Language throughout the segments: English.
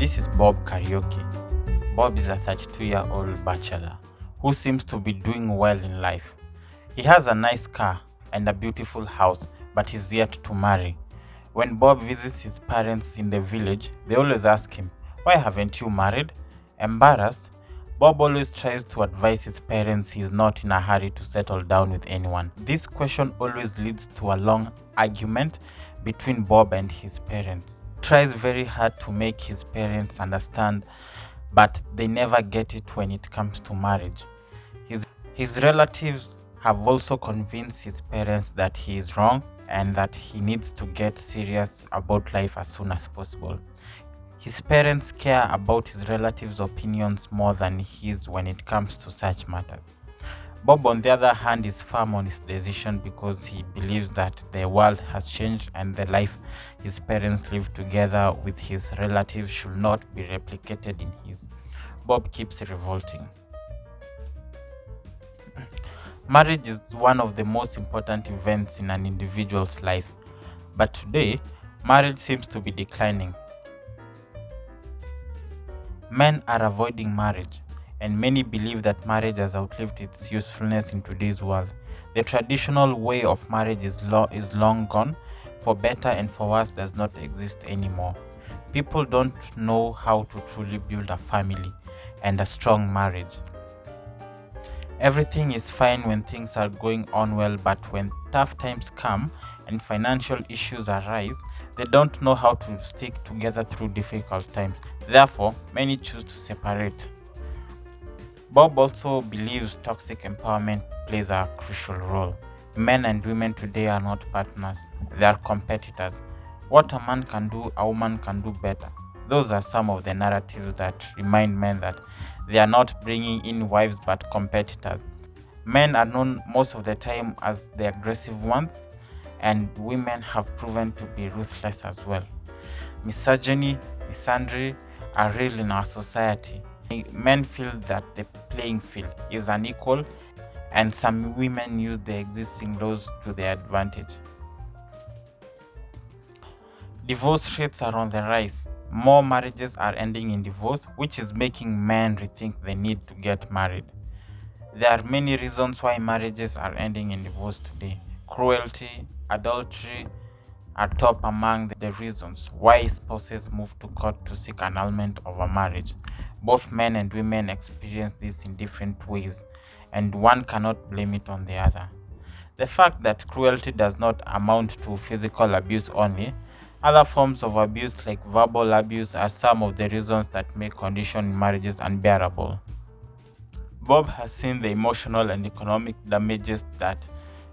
This is Bob Kariuki. Bob is a 32-year-old bachelor who seems to be doing well in life. He has a nice car and a beautiful house, but he's yet to marry. When Bob visits his parents in the village, they always ask him, "Why haven't you married?" Embarrassed, Bob always tries to advise his parents he's not in a hurry to settle down with anyone. This question always leads to a long argument between Bob and his parents. He tries very hard to make his parents understand, but they never get it when it comes to marriage. His relatives have also convinced his parents that he is wrong and that he needs to get serious about life as soon as possible. His parents care about his relatives' opinions more than his when it comes to such matters. Bob, on the other hand, is firm on his decision because he believes that the world has changed and the life his parents live together with his relatives should not be replicated in his. Bob keeps revolting. Marriage is one of the most important events in an individual's life, but today, marriage seems to be declining. Men are avoiding marriage, and many believe that marriage has outlived its usefulness in today's world. The traditional way of marriage is long gone, for better and for worse does not exist anymore. People don't know how to truly build a family and a strong marriage. Everything is fine when things are going on well, but when tough times come and financial issues arise, they don't know how to stick together through difficult times. Therefore, many choose to separate. Bob also believes toxic empowerment plays a crucial role. Men and women today are not partners, they are competitors. What a man can do, a woman can do better. Those are some of the narratives that remind men that they are not bringing in wives but competitors. Men are known most of the time as the aggressive ones, and women have proven to be ruthless as well. Misogyny, misandry are real in our society. Men feel that the playing field is unequal, and some women use the existing laws to their advantage. Divorce rates are on the rise. More marriages are ending in divorce, which is making men rethink the need to get married. There are many reasons why marriages are ending in divorce today. Cruelty, adultery are top among the reasons why spouses move to court to seek annulment of a marriage. Both men and women experience this in different ways, and one cannot blame it on the other. The fact that cruelty does not amount to physical abuse only, other forms of abuse like verbal abuse are some of the reasons that make conditions in marriages unbearable. Bob has seen the emotional and economic damages that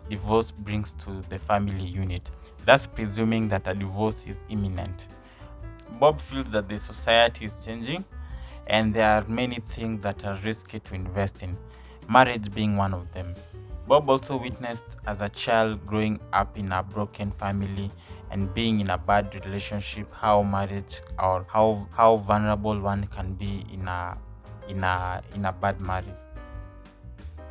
divorce brings to the family unit, thus presuming that a divorce is imminent. Bob feels that the society is changing and there are many things that are risky to invest in, marriage being one of them. Bob also witnessed as a child growing up in a broken family and being in a bad relationship how marriage or how vulnerable one can be in a bad marriage.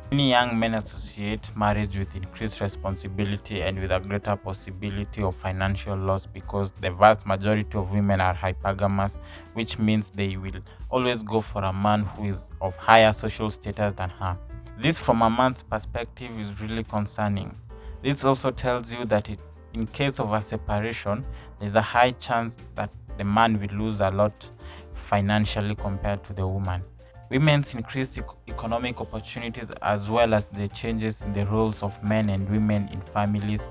Many young men associate marriage with increased responsibility and with a greater possibility of financial loss because the vast majority of women are hypergamous, which means they will always go for a man who is of higher social status than her. This, from a man's perspective, is really concerning. This also tells you that in case of a separation, there is a high chance that the man will lose a lot financially compared to the woman. Women's increased economic opportunities as well as the changes in the roles of men and women in families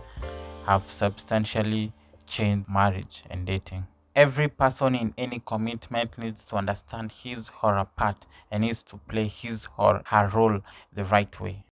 have substantially changed marriage and dating. Every person in any commitment needs to understand his or her part and needs to play his or her role the right way.